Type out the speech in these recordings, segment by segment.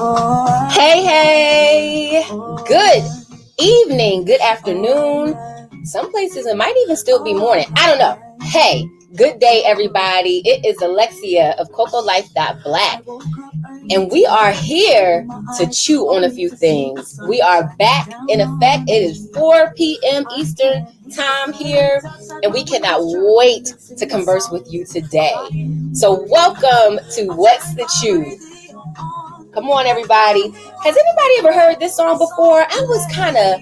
Hey, hey, good evening, good afternoon. Some places it might even still be morning. I don't know. Hey, good day, everybody. It is Alexia of CocoLife.Black, and we are here to chew on a few things. We are back in effect. It is 4 p.m. Eastern time here, and we cannot wait to converse with you today. So welcome to What's the Chew? Come on, everybody. Has anybody ever heard this song before? I was kind of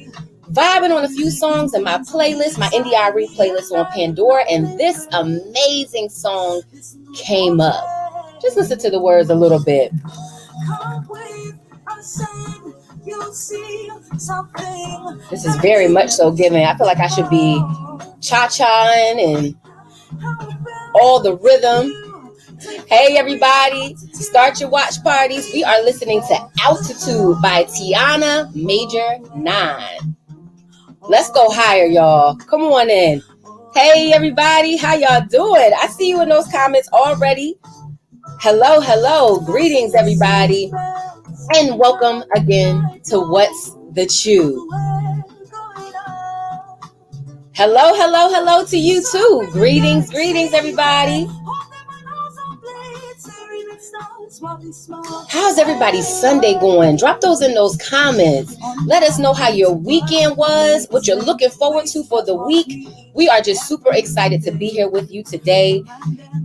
vibing on a few songs in my playlist, my NDIRE playlist on Pandora, and this amazing song came up. Just listen to the words a little bit. This is very much so giving. I feel like I should be cha-chaing and all the rhythm. Hey, everybody. Start your watch parties. We are listening to Altitude by Tiana Major 9. Let's go higher, y'all. Come on in. Hey, everybody. How y'all doing? I see you in those comments already. Hello, hello. Greetings, everybody. And welcome again to What's the Chew? Hello, hello, hello to you too. Greetings, greetings, everybody. How's everybody's Sunday going? Drop those in those comments. Let us know how your weekend was, what you're looking forward to for the week. We are just super excited to be here with you today.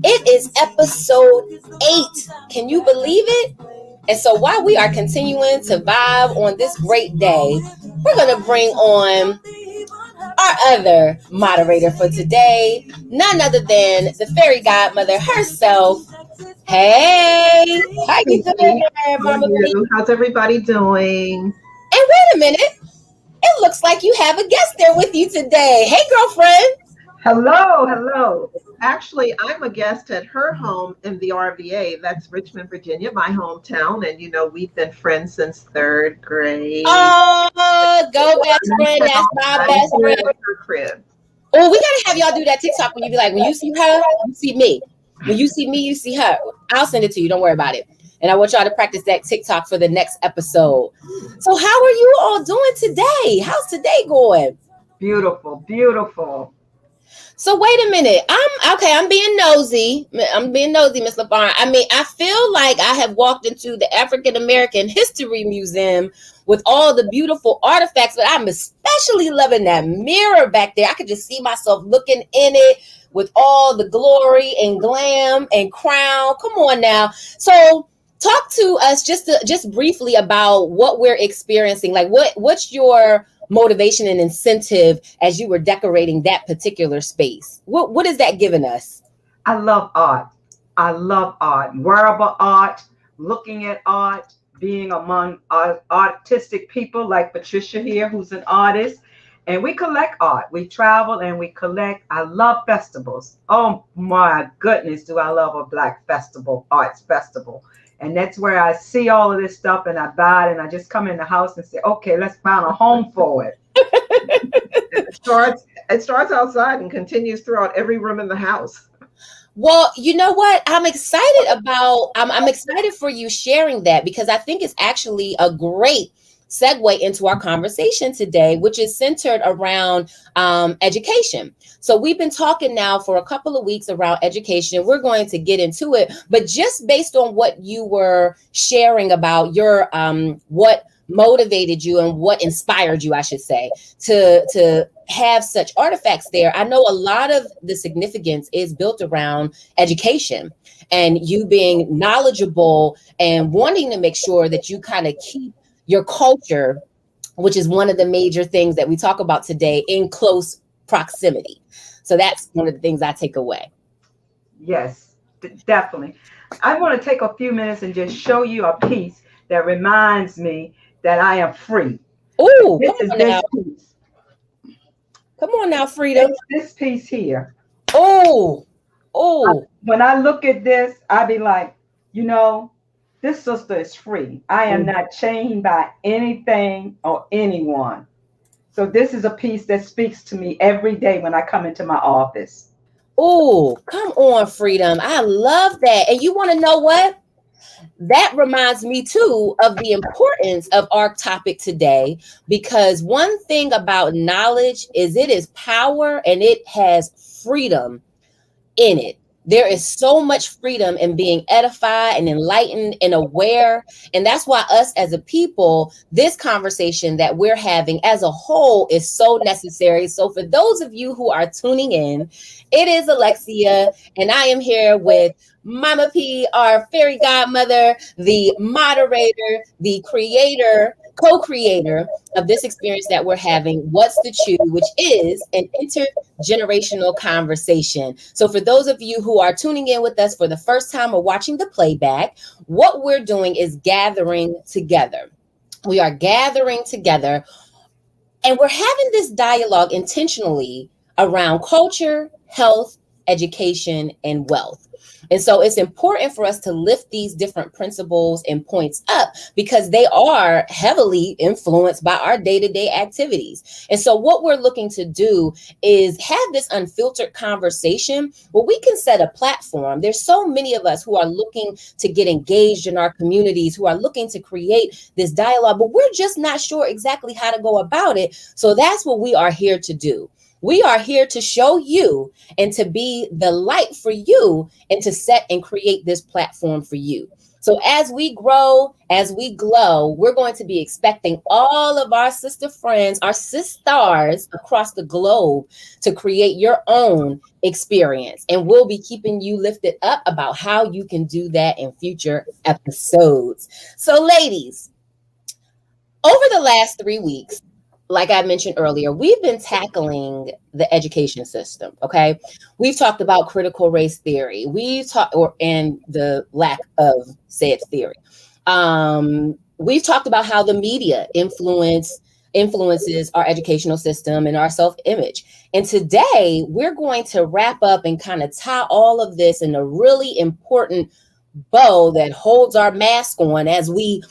It is episode 8. Can you believe it? And so while we are continuing to vibe on this great day, we're going to bring on our other moderator for today, none other than the fairy godmother herself. Hey, how you doing, Mama P? How's everybody doing? And wait a minute, it looks like you have a guest there with you today. Hey, girlfriend. Hello. Actually, I'm a guest at her home in the RVA. That's Richmond, Virginia, my hometown. And, we've been friends since 3rd grade. Oh, go best friend. That's my best friend. Her crib. Oh, we got to have y'all do that TikTok when you be like, when you see her, you see me. When you see me, you see her. I'll send it to you. Don't worry about it. And I want y'all to practice that TikTok for the next episode. So how are you all doing today? How's today going? Beautiful. So wait a minute. I'm being nosy. Miss LaFarne. I mean, I feel like I have walked into the African American History Museum with all the beautiful artifacts, but I'm especially loving that mirror back there. I could just see myself looking in it with all the glory and glam and crown. Come on now. So talk to us just briefly about what we're experiencing. Like what's your motivation and incentive as you were decorating that particular space? What is that giving us? I love art. Wearable art, looking at art, being among artistic people like Patricia here, who's an artist. And we collect art. We travel and we collect. I love festivals. Oh my goodness, do I love a Black festival, arts festival. And that's where I see all of this stuff and I buy it and I just come in the house and say, okay, let's find a home for it. It starts outside and continues throughout every room in the house. Well, you know what? I'm excited for you sharing that because I think it's actually a great segue into our conversation today, which is centered around education. So we've been talking now for a couple of weeks around education. We're going to get into it, but just based on what you were sharing about your what motivated you and what inspired you, I should say, to have such artifacts there. I know a lot of the significance is built around education and you being knowledgeable and wanting to make sure that you kind of keep your culture, which is one of the major things that we talk about today, in close proximity. So that's one of the things I take away. Yes, definitely. I want to take a few minutes and just show you a piece that reminds me that I am free. Oh, come on now, Freedom. It's this piece here. Oh. When I look at this, I be like, this sister is free. I am not chained by anything or anyone. So this is a piece that speaks to me every day when I come into my office. Oh, come on, Freedom. I love that. And you want to know what? That reminds me too of the importance of our topic today, because one thing about knowledge is it is power and it has freedom in it. There is so much freedom in being edified and enlightened and aware. And that's why us as a people, this conversation that we're having as a whole is so necessary. So for those of you who are tuning in, it is Alexia, and I am here with Mama P, our fairy godmother, the moderator, the creator, co-creator of this experience that we're having, What's the Chew, which is an intergenerational conversation. So for those of you who are tuning in with us for the first time or watching the playback, what we're doing is gathering together. We are gathering together and we're having this dialogue intentionally around culture, health, education, and wealth. And so it's important for us to lift these different principles and points up because they are heavily influenced by our day-to-day activities. And so what we're looking to do is have this unfiltered conversation where we can set a platform. There's so many of us who are looking to get engaged in our communities, who are looking to create this dialogue, but we're just not sure exactly how to go about it. So that's what we are here to do. We are here to show you and to be the light for you and to set and create this platform for you. So as we grow, as we glow, we're going to be expecting all of our sister friends, our sisters across the globe to create your own experience. And we'll be keeping you lifted up about how you can do that in future episodes. So ladies, over the last 3 weeks, like I mentioned earlier, we've been tackling the education system. Okay. We've talked about critical race theory. We've talked, and the lack of said theory. We've talked about how the media influences our educational system and our self-image. And today we're going to wrap up and kind of tie all of this in a really important bow that holds our mask on as we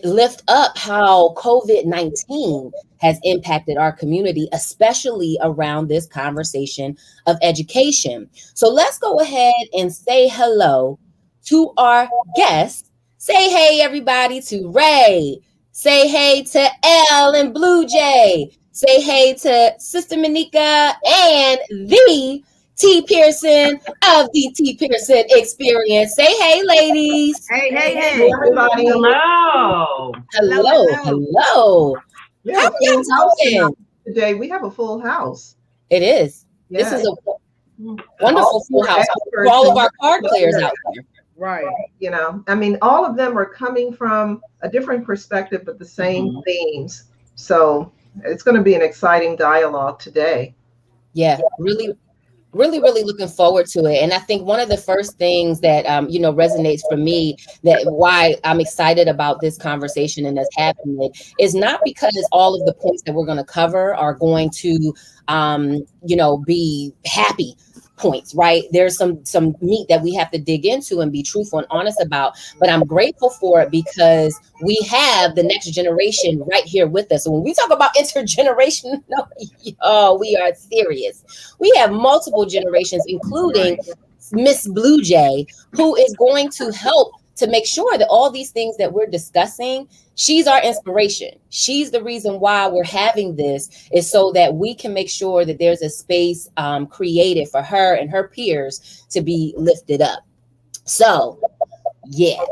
lift up how COVID-19 has impacted our community, especially around this conversation of education. So let's go ahead and say hello to our guests. Say hey, everybody, to Ray. Say hey to L and Blue Jay. Say hey to Sister Monica and the T. Pearson of the T. Pearson Experience. Say hey, ladies. Hey, hey, Hey, hey. everybody. Hello. Hello, hello. We How have are a full y'all house tonight. doing? Today. We have a full house. It is. This Yeah. is a All wonderful four full house. For experts all in of our card this players area. out there. Right. I mean, all of them are coming from a different perspective, but the same themes. So it's going to be an exciting dialogue today. Yeah, really looking forward to it. And I think one of the first things that resonates for me, that why I'm excited about this conversation and us having it, is not because all of the points that we're going to cover are going to be happy points, right? There's some meat that we have to dig into and be truthful and honest about, but I'm grateful for it because we have the next generation right here with us. So when we talk about intergenerational, oh, we are serious. We have multiple generations, including Right. Miss Blue Jay, who is going to help to make sure that all these things that we're discussing, she's our inspiration. She's the reason why we're having this, is so that we can make sure that there's a space created for her and her peers to be lifted up. So, yeah.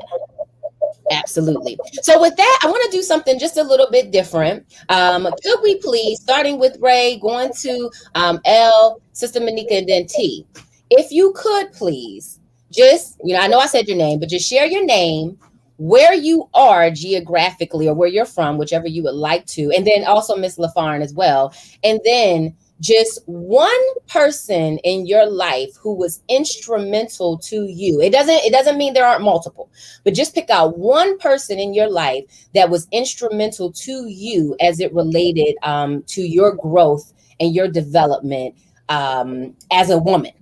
Absolutely. So with that, I want to do something just a little bit different. Could we please, starting with Ray, going to L, Sister Monica, and then T, if you could please, just, I know I said your name, but just share your name, where you are geographically or where you're from, whichever you would like to, and then also Miss LaFarn as well. And then just one person in your life who was instrumental to you. It doesn't mean there aren't multiple, but just pick out one person in your life that was instrumental to you as it related to your growth and your development as a woman.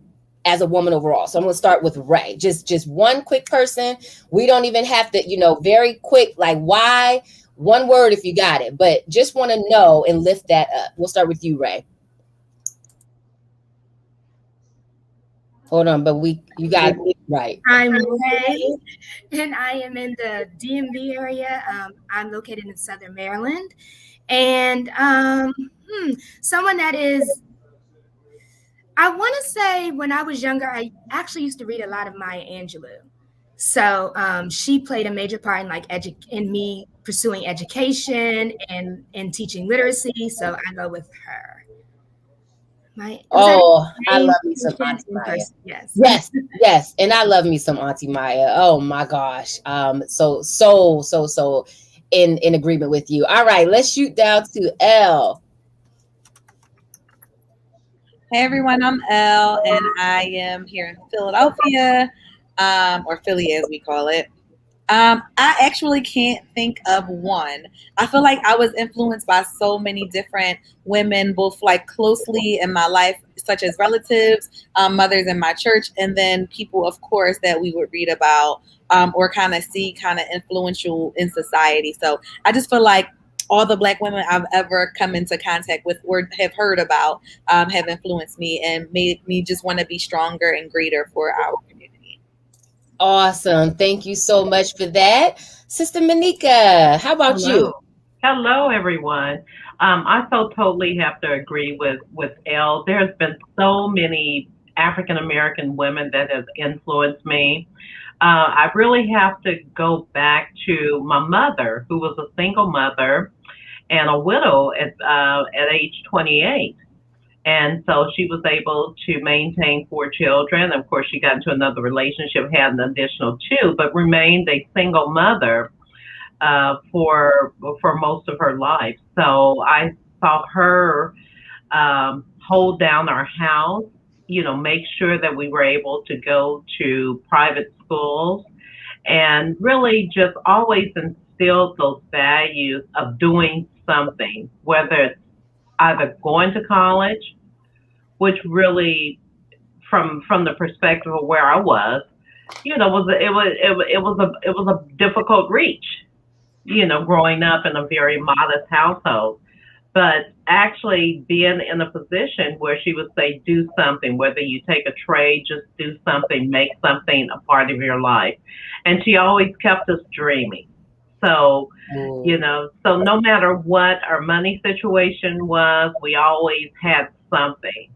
As a woman overall. So I'm going to start with Ray. Just one quick person. We don't even have to, very quick, like why, one word if you got it, but just want to know and lift that up. We'll start with you, Ray. Hold on, but you got right. I'm Ray, and I am in the DMV area. I'm located in Southern Maryland, and someone that is. I want to say when I was younger, I actually used to read a lot of Maya Angelou. So she played a major part in in me pursuing education and teaching literacy. So I go with her. My was that Oh, I same love me some person? Auntie Same Maya. person? Yes. Yes, yes, and I love me some Auntie Maya. Oh my gosh. So in agreement with you. All right, let's shoot down to L. Hey everyone, I'm Elle, and I am here in Philadelphia, or Philly as we call it. I actually can't think of one. I feel like I was influenced by so many different women, both like closely in my life, such as relatives, mothers in my church, and then people, of course, that we would read about or kind of see kind of influential in society. So I just feel like all the Black women I've ever come into contact with or have heard about have influenced me and made me just want to be stronger and greater for our community. Awesome. Thank you so much for that. Sister Monica, how about Hello. you? Hello, everyone. I so totally have to agree with Elle. There's been so many African American women that have influenced me. I really have to go back to my mother, who was a single mother and a widow at age 28. And so she was able to maintain four children. Of course, she got into another relationship, had an additional two, but remained a single mother for most of her life. So I saw her hold down our house, make sure that we were able to go to private schools, and really just always instilled those values of doing something, whether it's either going to college, which really, from the perspective of where I was, it was a difficult reach, growing up in a very modest household. But actually being in a position where she would say, do something, whether you take a trade, just do something, make something a part of your life. And she always kept us dreaming. So, Ooh. so no matter what our money situation was, we always had something.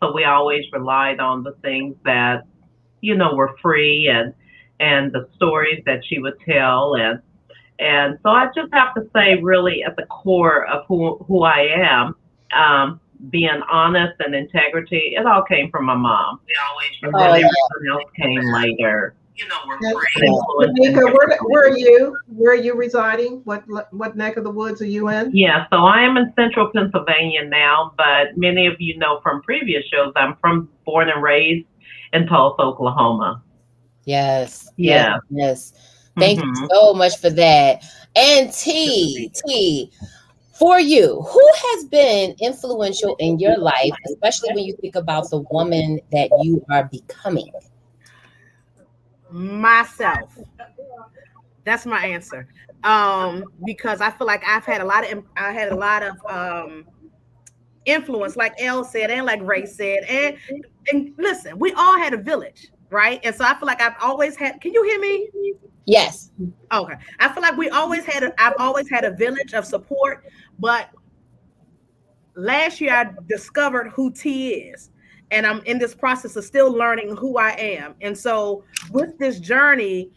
So we always relied on the things that, were free, and the stories that she would tell, and so I just have to say, really, at the core of who I am, being honest and integrity, it all came from my mom. And then Oh yeah. everything else came later. Monica, where are you? Where are you residing? What neck of the woods are you in? Yeah, so I am in central Pennsylvania now, but many of you know from previous shows, I'm born and raised in Tulsa, Oklahoma. Yes, yes, Yeah. yes. Thank you Hmm. so much for that. And T, for you, who has been influential in your life, especially when you think about the woman that you are becoming? Myself. That's my answer. Because I feel like I had a lot of influence, like Elle said, and like Ray said, and listen, we all had a village, right? And so I feel like I've always had. Can you hear me? Yes. Okay. I feel like I've always had a village of support, but last year I discovered who T is. And I'm in this process of still learning who I am. And so with this journey,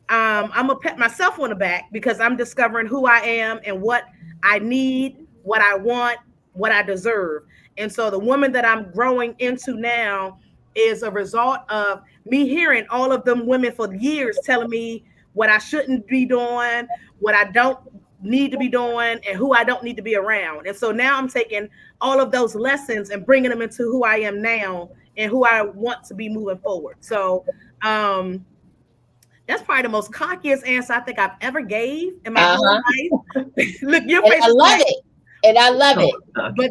I'm gonna pat myself on the back because I'm discovering who I am and what I need, what I want, what I deserve. And so the woman that I'm growing into now is a result of me hearing all of them women for years telling me what I shouldn't be doing, what I don't need to be doing, and who I don't need to be around. And so now I'm taking all of those lessons and bringing them into who I am now and who I want to be moving forward. So, that's probably the most cockiest answer I think I've ever gave in my whole Uh-huh. life. Look, your And face I is love like, it. And I love So it. stuck. but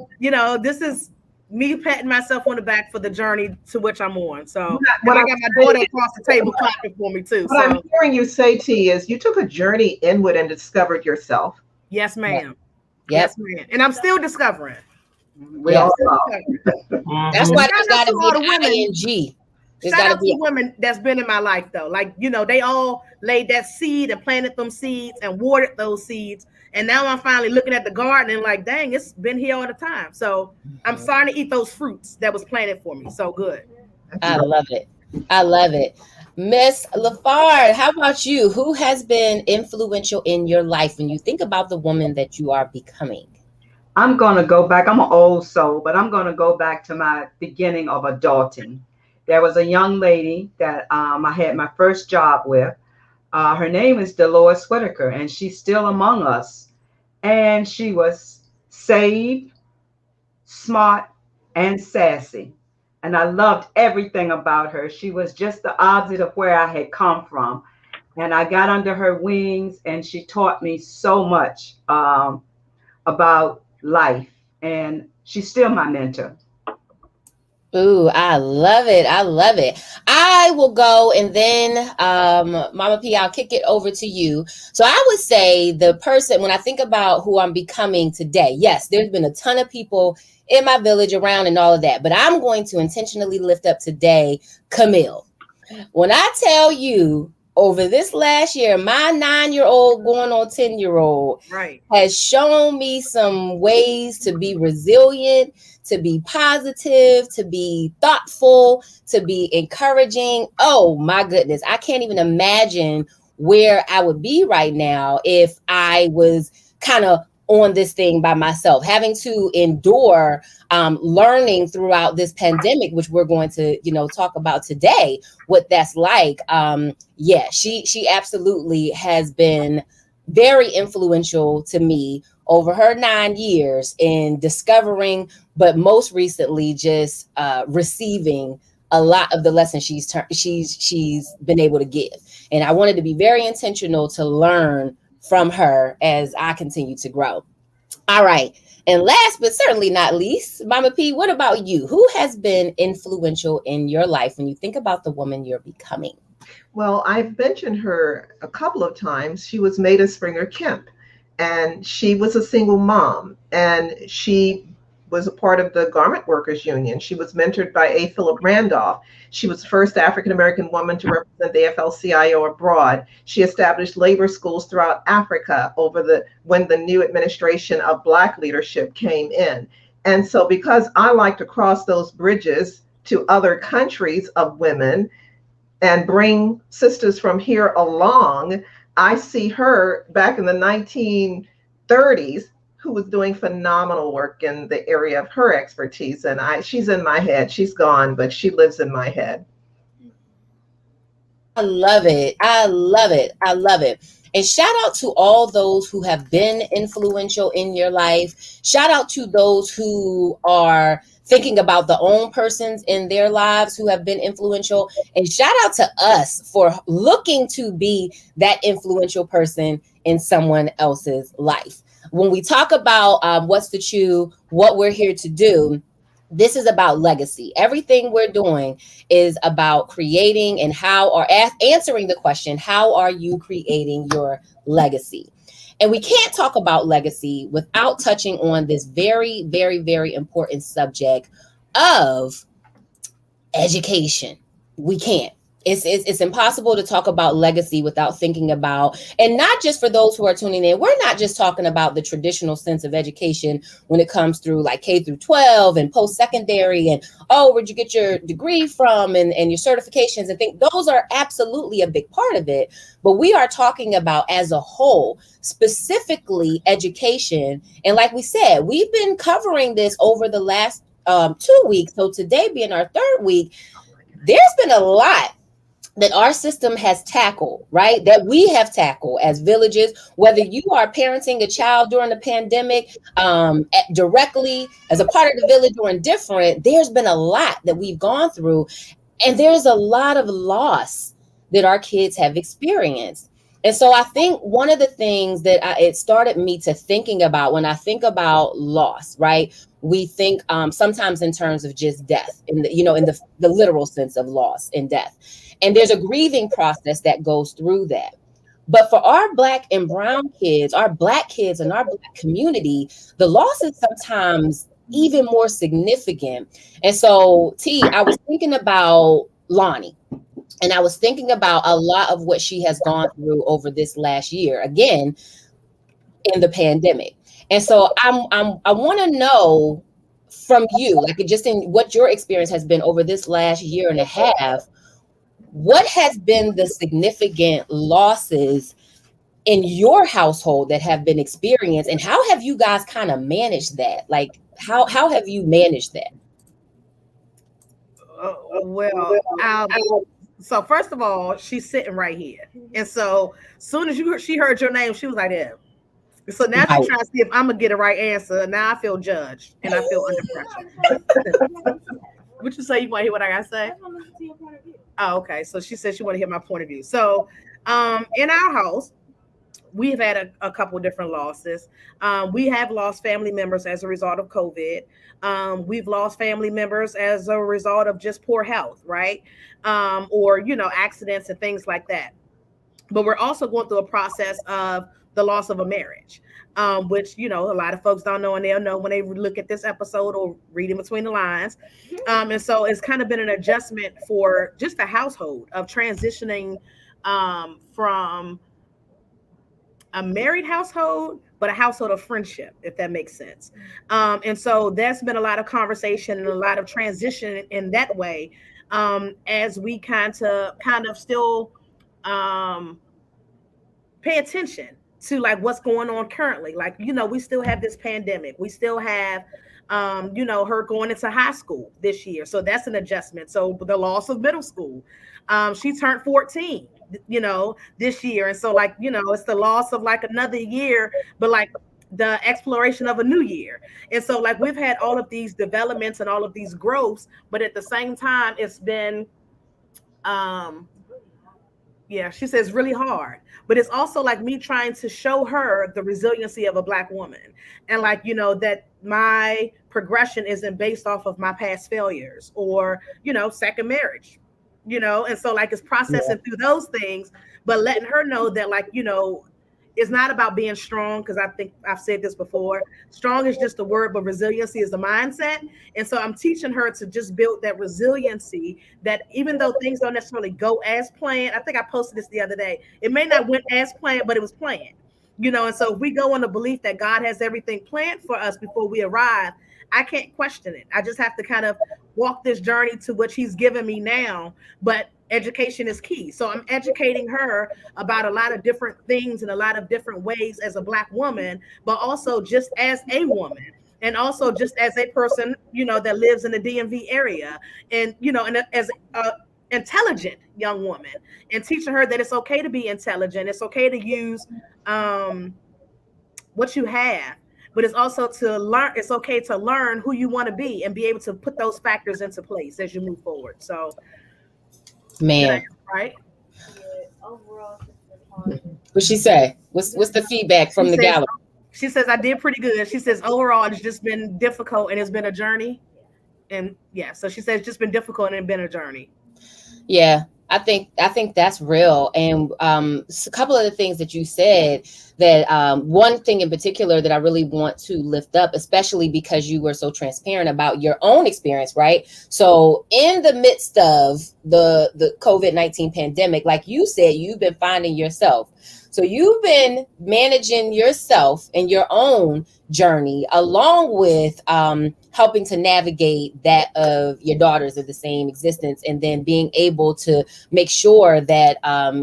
this is me patting myself on the back for the journey to which I'm on. So, What and I I'm got my daughter across the table clapping for me too. what I'm So, hearing you say, T, is you took a journey inward and discovered yourself. yes, Yep. ma'am. Yep. Yes, ma'am. And I'm still discovering. We Yes. all Still are. discovering. That's And Hmm. why shout there's out got to to be all an the women. ing. There's Shout got to out to be. the women that's been in my life though. Like, they all laid that seed and planted them seeds and watered those seeds. And now I'm finally looking at the garden and like, dang, it's been here all the time. So I'm starting to eat those fruits that was planted for me. So good. I love it. I love it. Miss LaFard, how about you? Who has been influential in your life when you think about the woman that you are becoming? I'm going to go back. I'm an old soul, but I'm going to go back to my beginning of adulting. There was a young lady that I had my first job with. Her name is Dolores Whitaker, and she's still among us. And she was saved, smart, and sassy. And I loved everything about her. She was just the opposite of where I had come from. And I got under her wings, and she taught me so much about life. And she's still my mentor. Ooh, I love it. I love it. I will go and then Mama P, I'll kick it over to you. So I would say the person, when I think about who I'm becoming today, yes, there's been a ton of people in my village around and all of that, but I'm going to intentionally lift up today Camille. When I tell you over this last year, my 9-year old going on 10-year-old Right. has shown me some ways to be resilient, to be positive, to be thoughtful, to be encouraging. Oh my goodness. I can't even imagine where I would be right now if I was kind of on this thing by myself, having to endure learning throughout this pandemic, which we're going to, talk about today, what that's like. Yeah, she absolutely has been very influential to me over her 9 years in discovering, but most recently just receiving a lot of the lessons she's been able to give. And I wanted to be very intentional to learn from her as I continue to grow. All right. And last but certainly not least, Mama P, what about you? Who has been influential in your life when you think about the woman you're becoming? Well, I've mentioned her a couple of times. She was Maida Springer Kemp, and she was a single mom, and she was a part of the Garment Workers Union. She was mentored by A. Philip Randolph. She was the first African American woman to represent the AFL-CIO abroad. She established labor schools throughout Africa when the new administration of Black leadership came in. And so, because I like to cross those bridges to other countries of women and bring sisters from here along, I see her back in the 1930s who was doing phenomenal work in the area of her expertise. And she's in my head. She's gone, but she lives in my head. I love it. I love it. I love it. And shout out to all those who have been influential in your life. Shout out to those who are thinking about the own persons in their lives who have been influential. And shout out to us for looking to be that influential person in someone else's life. When we talk about what's the chew, what we're here to do, this is about legacy. Everything we're doing is about creating and answering the question, how are you creating your legacy? And we can't talk about legacy without touching on this very, very, very important subject of education. We can't. It's impossible to talk about legacy without thinking about, and not just for those who are tuning in, we're not just talking about the traditional sense of education when it comes through like K through 12 and post-secondary and, oh, where'd you get your degree from and your certifications and things. Those are absolutely a big part of it. But we are talking about as a whole, specifically education. And like we said, we've been covering this over the last 2 weeks. So today being our third week, there's been a lot that our system has tackled, right? That we have tackled as villages, whether you are parenting a child during the pandemic, directly as a part of the village or indifferent, there's been a lot that we've gone through. And there's a lot of loss that our kids have experienced. And so I think one of the things that it started me to thinking about when I think about loss, right? We think sometimes in terms of just death, in the literal sense of loss and death. And there's a grieving process that goes through that. But for our Black and brown kids, our Black kids and our Black community, the loss is sometimes even more significant. And so, T, I was thinking about Lonnie. And I was thinking about a lot of what she has gone through over this last year, again, in the pandemic. And so I want to know from you, like just in what your experience has been over this last year and a half, what has been the significant losses in your household that have been experienced, and how have you guys kind of managed that? Like how have you managed that? Well, so first of all, she's sitting right here, and so soon as she heard your name, she was like, "Yeah." So now she's Right. trying to see if I'm gonna get the right answer. Now I feel judged and I feel under pressure. What you say? You want to hear what I gotta say? Oh, okay. So she said she want to hear my point of view. So, in our house, we've had a couple of different losses. We have lost family members as a result of COVID. We've lost family members as a result of just poor health, right? Or accidents and things like that. But we're also going through a process of the loss of a marriage, which a lot of folks don't know, and they'll know when they look at this episode or read in between the lines. And so it's kind of been an adjustment for just the household of transitioning from a married household, but a household of friendship, if that makes sense. And so there's been a lot of conversation and a lot of transition in that way, as we kind of still um, pay attention to like what's going on currently. Like, we still have this pandemic. We still have, her going into high school this year. So that's an adjustment. So the loss of middle school. She turned 14, this year. And so like, it's the loss of like another year, but like the exploration of a new year. And so like we've had all of these developments and all of these growths, but at the same time, it's been um yeah, she says really hard, but it's also like me trying to show her the resiliency of a Black woman, and like that my progression isn't based off of my past failures or second marriage, and so like it's Yeah. processing through those things, but letting her know that like it's not about being strong, because I think I've said this before. Strong is just a word, but resiliency is the mindset. And so I'm teaching her to just build that resiliency, that even though things don't necessarily go as planned, I think I posted this the other day. It may not went as planned, but it was planned. And so if we go on the belief that God has everything planned for us before we arrive, I can't question it. I just have to kind of walk this journey to which He's given me now. But education is key. So I'm educating her about a lot of different things and a lot of different ways as a Black woman, but also just as a woman. And also just as a person, that lives in the DMV area, and and as a intelligent young woman, and teaching her that it's okay to be intelligent. It's okay to use what you have, but it's also to learn. It's okay to learn who you want to be and be able to put those factors into place as you move forward. So, did I Man, answer right? what she say? What's the feedback She from the says, gallery? I did pretty good. She says overall it's just been difficult and it's been a journey. And yeah, so she says it's just been difficult and it's been a journey. Yeah, I think that's real. And a couple of the things that you said, that one thing in particular that I really want to lift up, especially because you were so transparent about your own experience, right? So in the midst of the COVID-19 pandemic, like you said, you've been finding yourself. So you've been managing yourself and your own journey, along with helping to navigate that of your daughters of the same existence, and then being able to make sure that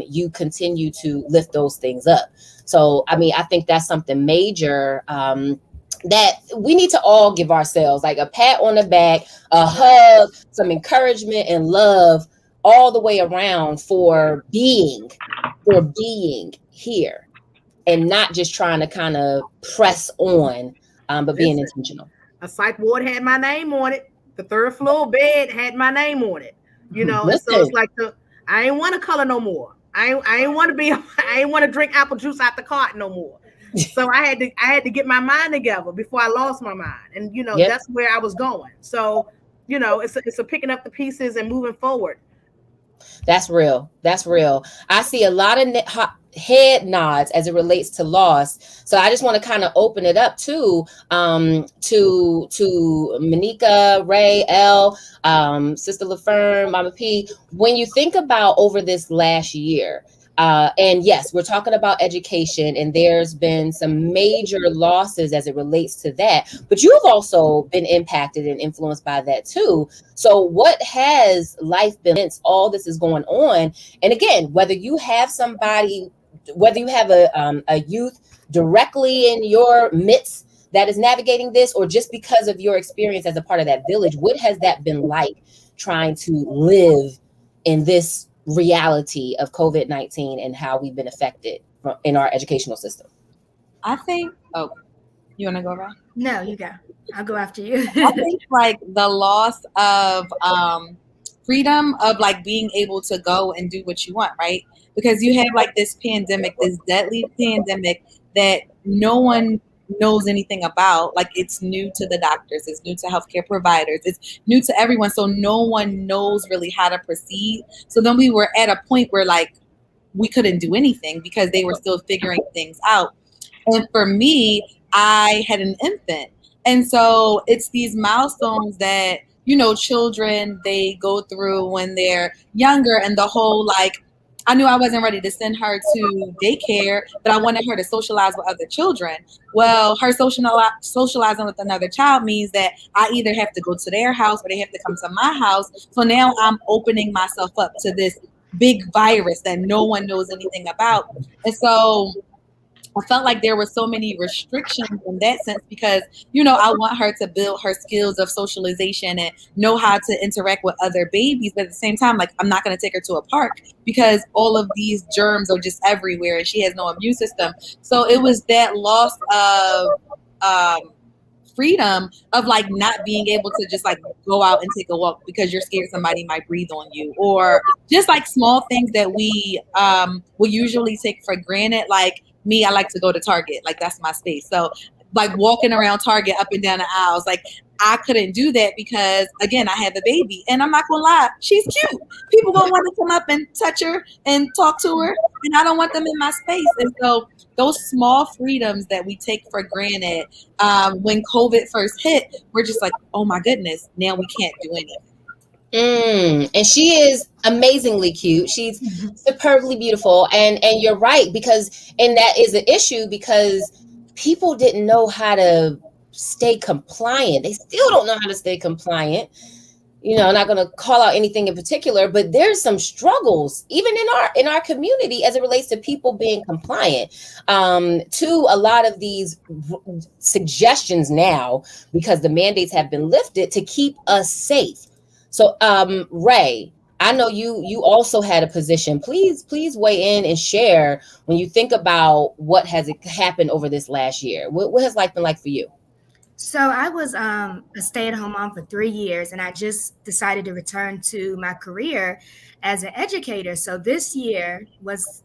you continue to lift those things up. So, I mean, I think that's something major, that we need to all give ourselves like a pat on the back, a hug, some encouragement and love all the way around for being here, and not just trying to kind of press on, but being Listen, intentional. a psych ward had my name on it. The third floor bed had my name on it. And so it's Listen, like I ain't want to color no more. I ain't want to be I ain't want to drink apple juice out the carton no more. So I had to get my mind together before I lost my mind. And yep. that's where I was going. So, it's a picking up the pieces and moving forward. That's real. That's real. I see a lot of head nods as it relates to loss. So I just want to kind of open it up too, to Monica, Ray, L, Sister LaFerme, Mama P. When you think about over this last year, and yes, we're talking about education, and there's been some major losses as it relates to that. But you've also been impacted and influenced by that too. So, what has life been since all this is going on? And again, whether you have somebody, whether you have a youth directly in your midst that is navigating this, or just because of your experience as a part of that village, what has that been like trying to live in this reality of COVID-19 and how we've been affected in our educational system? I think, oh, you want to go, Ray? No, you go. I'll go after you. I think like the loss of freedom of like being able to go and do what you want, right? Because you have like this pandemic, this deadly pandemic that no one knows anything about. Like it's new to the doctors, it's new to healthcare providers, it's new to everyone. So no one knows really how to proceed. So then we were at a point where like we couldn't do anything because they were still figuring things out. And for me, I had an infant. And so it's these milestones that, you know, children, they go through when they're younger, and the whole like, I knew I wasn't ready to send her to daycare, but I wanted her to socialize with other children. Well, her socializing with another child means that I either have to go to their house or they have to come to my house. So now I'm opening myself up to this big virus that no one knows anything about. And so I felt like there were so many restrictions in that sense because, you know, I want her to build her skills of socialization and know how to interact with other babies. But at the same time, like, I'm not going to take her to a park because all of these germs are just everywhere and she has no immune system. So it was that loss of freedom of like not being able to just like go out and take a walk because you're scared somebody might breathe on you, or just like small things that we will usually take for granted. Like me, I like to go to Target, like that's my space. So like walking around Target up and down the aisles, like I couldn't do that because again I have a baby, and I'm not gonna lie, she's cute. People gonna want to come up and touch her and talk to her, and I don't want them in my space. And so those small freedoms that we take for granted, when COVID first hit, we're just like, oh my goodness, now we can't do anything. And she is amazingly cute. She's superbly beautiful, and you're right, because and that is an issue because people didn't know how to stay compliant. They still don't know how to stay compliant. You know, I'm not going to call out anything in particular, but there's some struggles even in our community as it relates to people being compliant to a lot of these suggestions now, because the mandates have been lifted to keep us safe. So, Ray, I know you also had a position. Please weigh in and share when you think about what has happened over this last year. What has life been like for you? So I was a stay-at-home mom for 3 years, and I just decided to return to my career as an educator. So this year was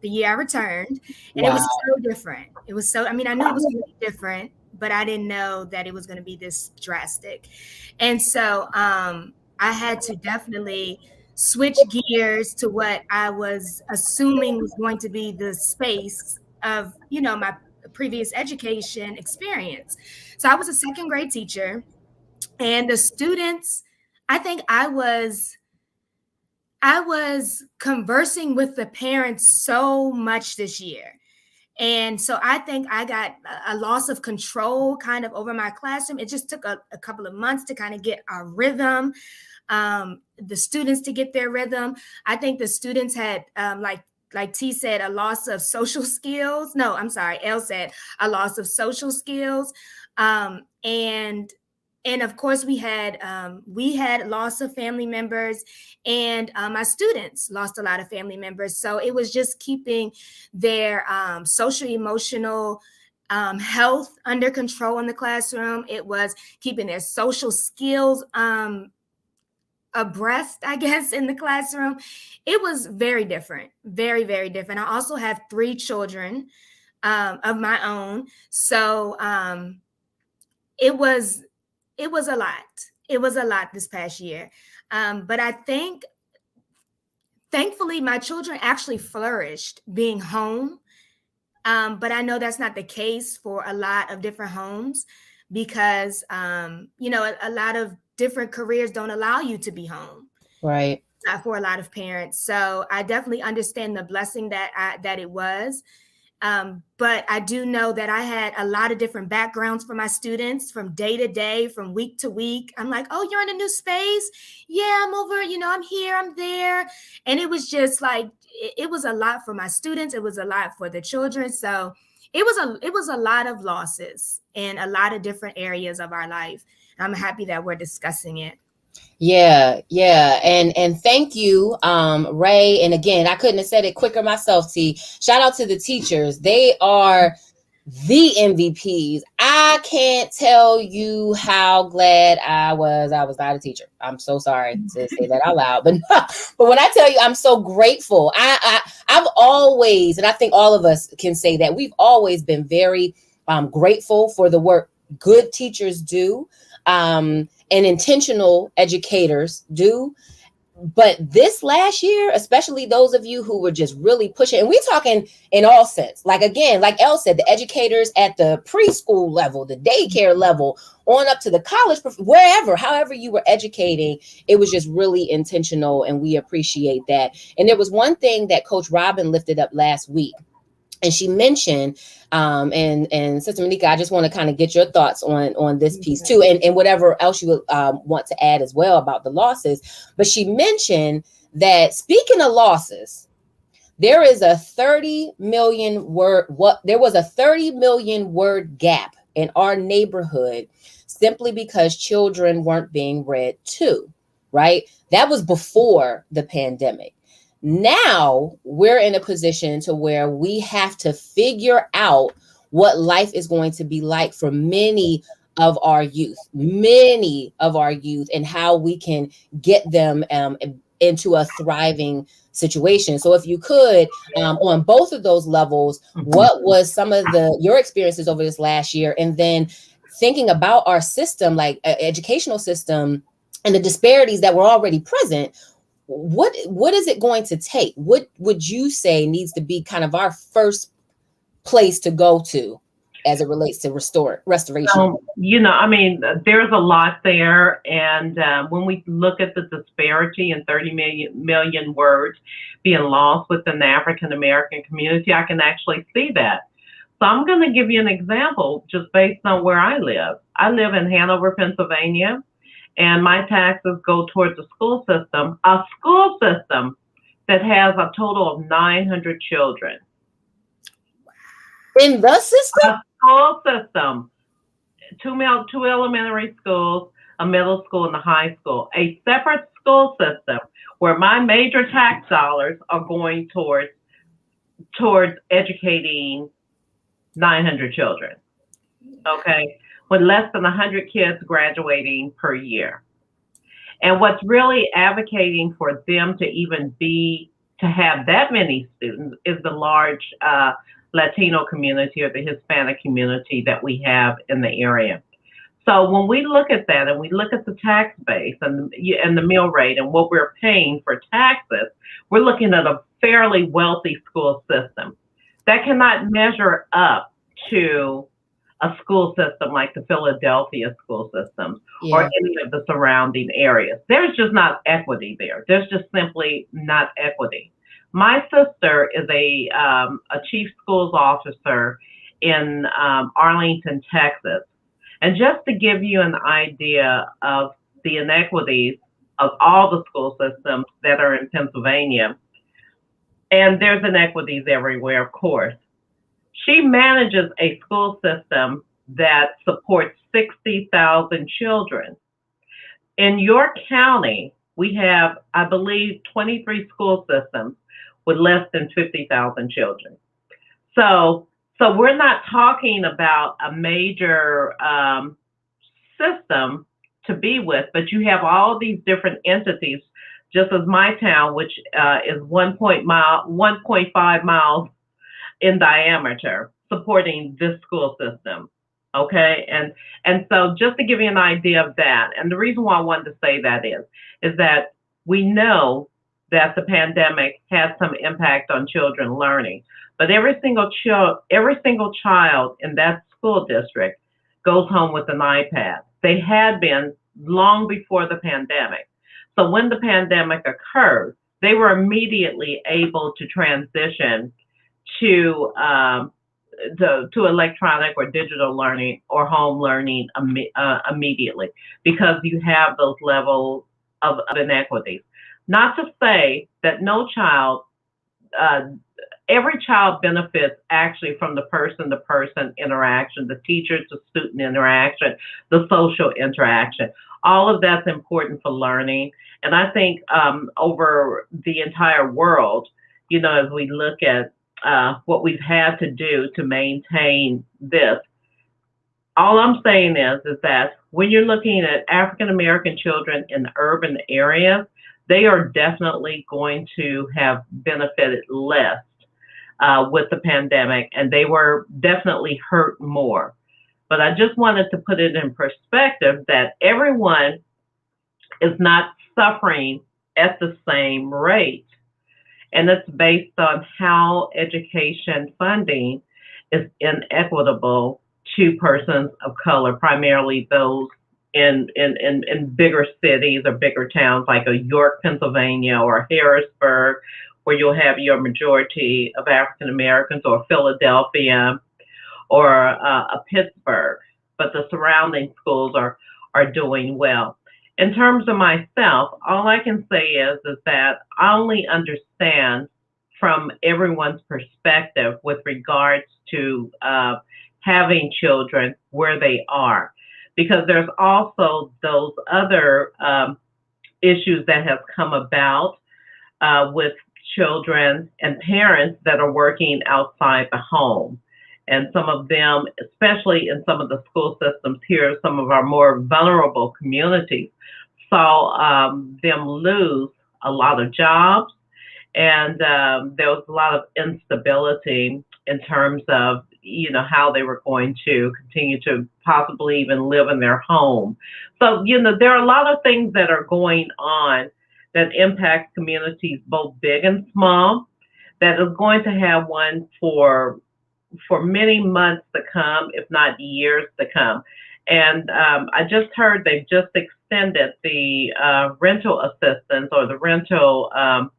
the year I returned, and it was Wow. so different. It was so, I mean, I knew it was going to be different, but I didn't know that it was going to be this drastic. And so I had to definitely switch gears to what I was assuming was going to be the space of, you know, my previous education experience. So I was a second grade teacher, and the students, I think I was conversing with the parents so much this year. And so I think I got a loss of control kind of over my classroom. It just took a couple of months to kind of get our rhythm, the students to get their rhythm. I think the students had, like T said, a loss of social skills. No, I'm sorry, L said a loss of social skills. And of course we had loss of family members, and my students lost a lot of family members. So it was just keeping their social emotional health under control in the classroom. It was keeping their social skills abreast, I guess, in the classroom. It was very different, very, very different. I also have 3 children of my own. So it was it was a lot. It was a lot this past year. But I think Thankfully, my children actually flourished being home. But I know that's not the case for a lot of different homes because, a lot of different careers don't allow you to be home Right. for a lot of parents. So I definitely understand the blessing that it was. But I do know that I had a lot of different backgrounds for my students from day to day, from week to week. I'm like, oh, you're in a new space? Yeah, I'm over, I'm here, I'm there. And it was just like, it was a lot for my students. It was a lot for the children. So it was a lot of losses in a lot of different areas of our life. I'm happy that we're discussing it. Yeah, yeah. And thank you, Ray. And again, I couldn't have said it quicker myself, T. Shout out to the teachers. They are the MVPs. I can't tell you how glad I was not a teacher. I'm so sorry to say that out loud. But when I tell you I'm so grateful, I've always, and I think all of us can say that we've always been very grateful for the work good teachers do. And intentional educators do. But this last year, especially those of you who were just really pushing, and we're talking in all sense, like again, like Elle said, the educators at the preschool level, the daycare level, on up to the college, wherever, however you were educating, it was just really intentional, and we appreciate that. And there was one thing that Coach Robin lifted up last week, and she mentioned, and Sister Monica, I just want to kind of get your thoughts on this piece too, and whatever else you would want to add as well about the losses. But she mentioned that, speaking of losses, there is a 30 million word there was a 30 million word gap in our neighborhood simply because children weren't being read to, right? That was before the pandemic. Now we're in a position to where we have to figure out what life is going to be like for many of our youth, and how we can get them into a thriving situation. So if you could, on both of those levels, what was some of your experiences over this last year, and then thinking about our system, like educational system, and the disparities that were already present, what is it going to take? What would you say needs to be kind of our first place to go to as it relates to restoration? I mean, there's a lot there. And when we look at the disparity in 30 million words being lost within the African American community, I can actually see that. So I'm going to give you an example just based on where I live. I live in Hanover, Pennsylvania, and my taxes go towards a school system that has a total of 900 children. In the system? A school system, two elementary schools, a middle school, and a high school. A separate school system where my major tax dollars are going towards educating 900 children. Okay, with less than 100 kids graduating per year. And what's really advocating for them to have that many students is the large Latino community or the Hispanic community that we have in the area. So when we look at that and we look at the tax base and the mill rate and what we're paying for taxes, we're looking at a fairly wealthy school system that cannot measure up to a school system like the Philadelphia school system or any of the surrounding areas. There's just not equity there. There's just simply not equity. My sister is a chief schools officer in Arlington, Texas. And just to give you an idea of the inequities of all the school systems that are in Pennsylvania, and there's inequities everywhere, of course. She manages a school system that supports 60,000 children. In York County, we have, I believe, 23 school systems with less than 50,000 children. So we're not talking about a major system to be with, but you have all these different entities, just as my town, which is 1.5 miles in diameter, supporting this school system. Okay, and so just to give you an idea of that, and the reason why I wanted to say that is that we know that the pandemic had some impact on children learning. But every single child in that school district goes home with an iPad. They had been long before the pandemic. So when the pandemic occurred, they were immediately able to transition to electronic or digital learning or home learning immediately, because you have those levels of inequities. Not to say that no child, uh, every child benefits actually from the person to person interaction, the teacher to student interaction, the social interaction. All of that's important for learning. And I think over the entire world, as we look at what we've had to do to maintain this, all I'm saying is that when you're looking at African American children in urban areas, they are definitely going to have benefited less with the pandemic, and they were definitely hurt more. But I just wanted to put it in perspective that everyone is not suffering at the same rate. And it's based on how education funding is inequitable to persons of color, primarily those in bigger cities or bigger towns like a York, Pennsylvania, or Harrisburg, where you'll have your majority of African Americans, or Philadelphia, or a Pittsburgh. But the surrounding schools are doing well. In terms of myself, all I can say is that I only understand from everyone's perspective with regards to having children where they are, because there's also those other issues that have come about with children and parents that are working outside the home. And some of them, especially in some of the school systems here, some of our more vulnerable communities, saw them lose a lot of jobs. And there was a lot of instability in terms of, how they were going to continue to possibly even live in their home. So, there are a lot of things that are going on that impact communities, both big and small, that is going to have one for many months to come, if not years to come. And I just heard they've just extended the rental assistance or the rental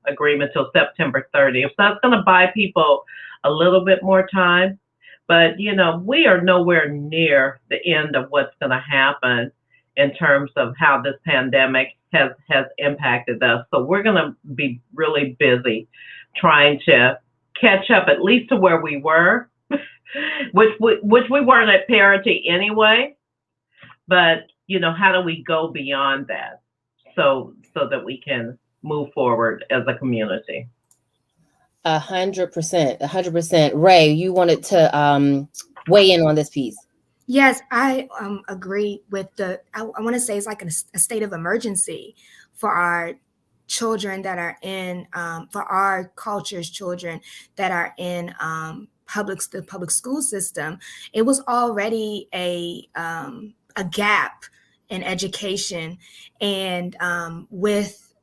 agreement till September 30th. So that's going to buy people a little bit more time. But, we are nowhere near the end of what's going to happen in terms of how this pandemic has impacted us. So we're going to be really busy trying to catch up at least to where we were, which we weren't at parity anyway. But how do we go beyond that so that we can move forward as a community? 100%, 100%. Ray, you wanted to weigh in on this piece. Yes, I agree with I want to say it's like a state of emergency for our children that are in, for our culture's children that are in the public school system. It was already a gap in education, and with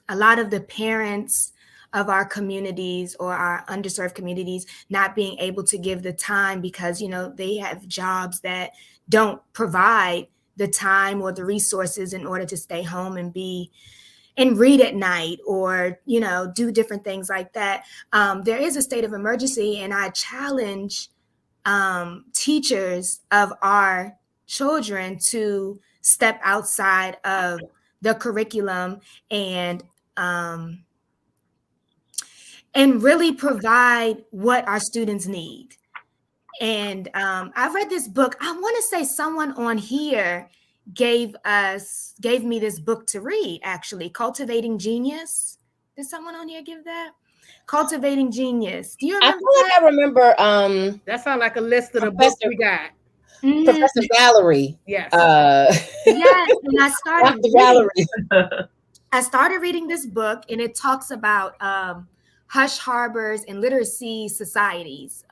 a lot of the parents of our communities or our underserved communities not being able to give the time because, they have jobs that don't provide the time or the resources in order to stay home and read at night or, do different things like that. There is a state of emergency, and I challenge teachers of our children to step outside of the curriculum and really provide what our students need. And I read this book. I want to say someone on here gave me this book to read, actually, Cultivating Genius. Did someone on here give that? Cultivating Genius. Do you I remember feel like I remember That sounds like a list of the books Professor we got. Professor Valerie. Yes. Yes, and I Dr. started reading this book, and it talks about hush harbors and literacy societies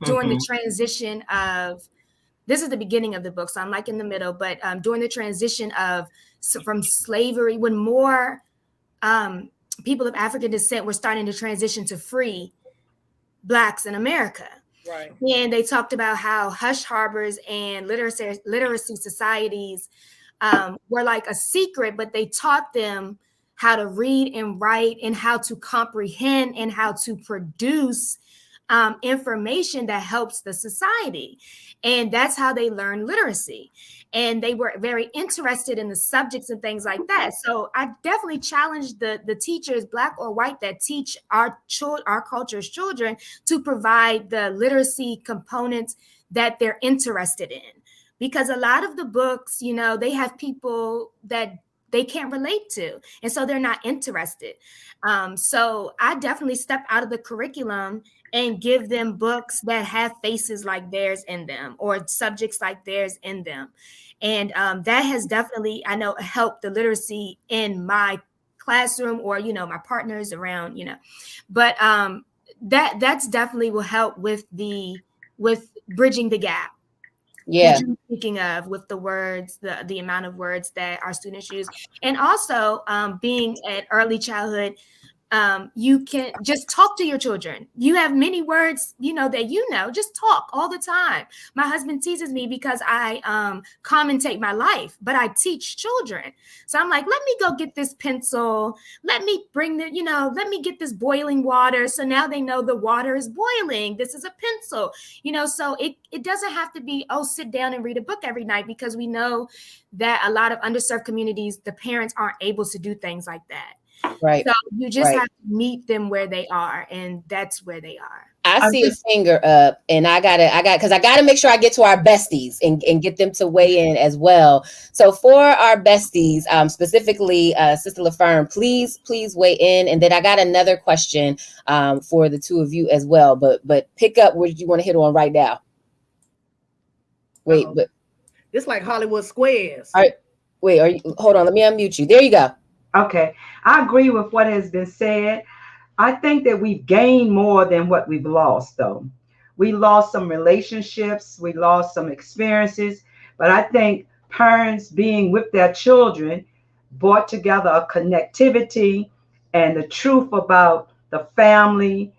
during the transition of. This is the beginning of the book, so I'm like in the middle. But during the transition from slavery, when more um, people of African descent were starting to transition to free Blacks in America. Right. And they talked about how hush harbors and literacy societies were like a secret, but they taught them how to read and write and how to comprehend and how to produce information that helps the society. And that's how they learn literacy. And they were very interested in the subjects and things like that. So I definitely challenge the teachers, Black or white, that teach our culture's children to provide the literacy components that they're interested in. Because a lot of the books, they have people that they can't relate to. And so they're not interested. So I definitely step out of the curriculum and give them books that have faces like theirs in them or subjects like theirs in them. And that has definitely, I know, helped the literacy in my classroom or, my partners around, but that's definitely will help with bridging the gap Yeah. that you're speaking of with the words, the amount of words that our students use. And also being at early childhood, you can just talk to your children. You have many words, that just talk all the time. My husband teases me because I commentate my life, but I teach children. So I'm like, let me go get this pencil. Let me let me get this boiling water. So now they know the water is boiling. This is a pencil, so it doesn't have to be, oh, sit down and read a book every night, because we know that a lot of underserved communities, the parents aren't able to do things like that. Right. So you just Right. have to meet them where they are, and that's where they are. I see a finger up, and I gotta make sure I get to our besties and get them to weigh in as well. So for our besties, specifically, Sister LaFern, please weigh in, and then I got another question for the two of you as well. But pick up where you want to hit on right now. Wait, Uh-oh. but It's like Hollywood Squares. all right, wait, hold on? Let me unmute you. There you go. Okay, I agree with what has been said. I think that we've gained more than what we've lost, though. We lost some relationships, we lost some experiences, but I think parents being with their children brought together a connectivity and the truth about the family,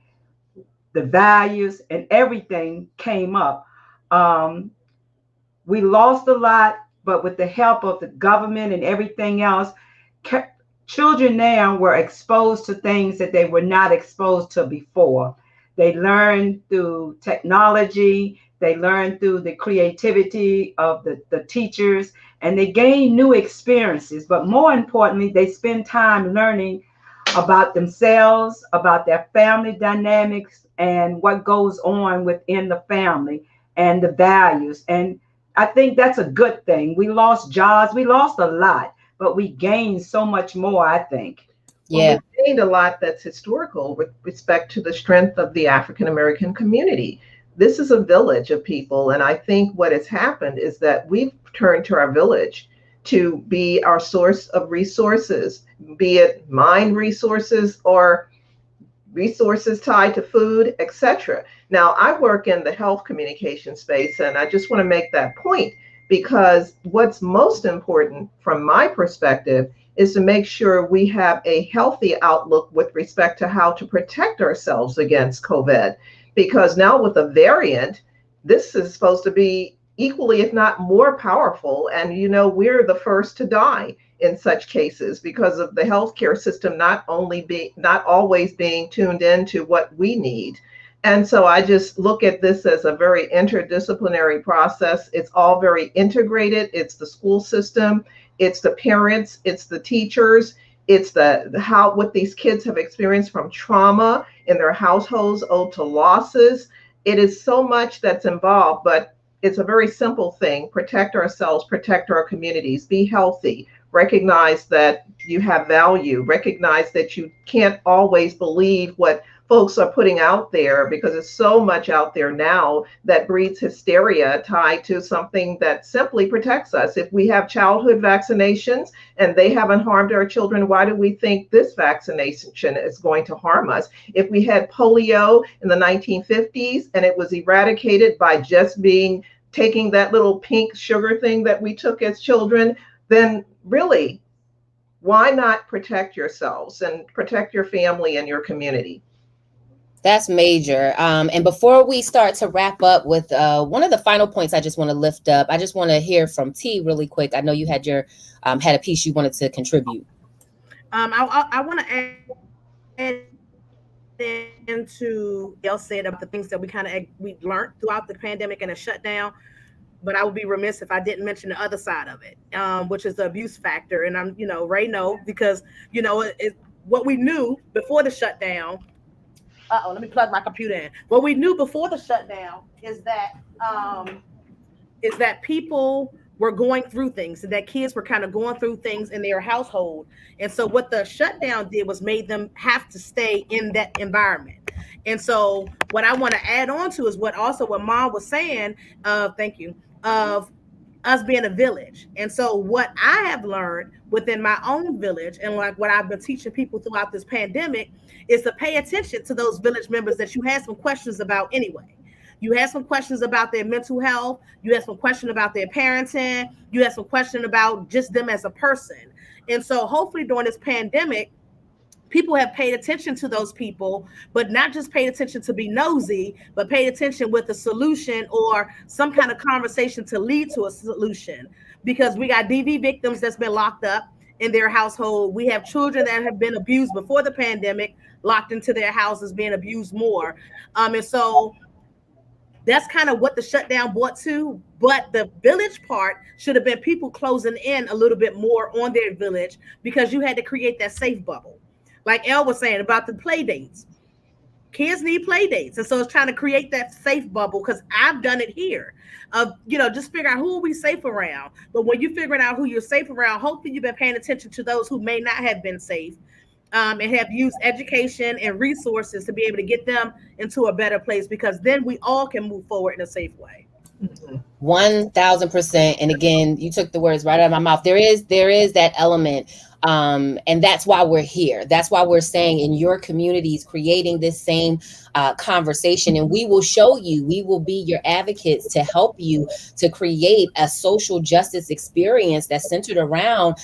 the values, and everything came up. Um, we lost a lot, but with the help of the government and everything else, children now were exposed to things that they were not exposed to before. They learned through technology, they learned through the creativity of the teachers, and they gained new experiences. But more importantly, they spend time learning about themselves, about their family dynamics, and what goes on within the family and the values. And I think that's a good thing. We lost jobs, we lost a lot, but we gained so much more, I think. Well, Yeah. we gained a lot that's historical with respect to the strength of the African American community. This is a village of people, and I think what has happened is that we've turned to our village to be our source of resources, be it mind resources or resources tied to food, etc. Now, I work in the health communication space, and I just want to make that point because what's most important from my perspective is to make sure we have a healthy outlook with respect to how to protect ourselves against COVID. Because now with a variant, this is supposed to be equally, if not more powerful. And, we're the first to die in such cases because of the healthcare system not always being tuned into what we need. And so I just look at this as a very interdisciplinary process. It's all very integrated. It's the school system, it's the parents, it's the teachers, it's the how what these kids have experienced from trauma in their households owed to losses. It is so much that's involved, but it's a very simple thing. Protect ourselves, protect our communities, be healthy, recognize that you have value, recognize that you can't always believe what folks are putting out there because there's so much out there now that breeds hysteria tied to something that simply protects us. If we have childhood vaccinations and they haven't harmed our children, why do we think this vaccination is going to harm us? If we had polio in the 1950s and it was eradicated by just taking that little pink sugar thing that we took as children, then really why not protect yourselves and protect your family and your community? That's major. And before we start to wrap up with one of the final points, I just want to lift up. I just want to hear from T really quick. I know you had your had a piece you wanted to contribute. I want to add into what L said about the things that we learned throughout the pandemic and a shutdown. But I would be remiss if I didn't mention the other side of it, which is the abuse factor. And Ray know because what we knew before the shutdown. Let me plug my computer in. What we knew before the shutdown um, is that people were going through things and that kids were kind of going through things in their household. And so what the shutdown did was made them have to stay in that environment. And so what I want to add on to is what mom was saying, thank you, of us being a village. And so what I have learned within my own village and like what I've been teaching people throughout this pandemic is to pay attention to those village members that you had some questions about anyway. You had some questions about their mental health. You had some question about their parenting. You had some question about just them as a person. And so hopefully during this pandemic, people have paid attention to those people, but not just paid attention to be nosy, but paid attention with a solution or some kind of conversation to lead to a solution. Because we got DV victims that's been locked up in their household. We have children that have been abused before the pandemic, locked into their houses, being abused more. And so that's kind of what the shutdown brought to. But the village part should have been people closing in a little bit more on their village because you had to create that safe bubble. Like Elle was saying about the play dates. Kids need play dates. And so it's trying to create that safe bubble because I've done it here. Just figure out who are we safe around. But when you're figuring out who you're safe around, hopefully you've been paying attention to those who may not have been safe, and have used education and resources to be able to get them into a better place because then we all can move forward in a safe way. Mhm. 1000%. And again, you took the words right out of my mouth. There is that element. And that's why we're here. That's why we're saying in your communities, creating this same conversation. And we will show you, we will be your advocates to help you to create a social justice experience that's centered around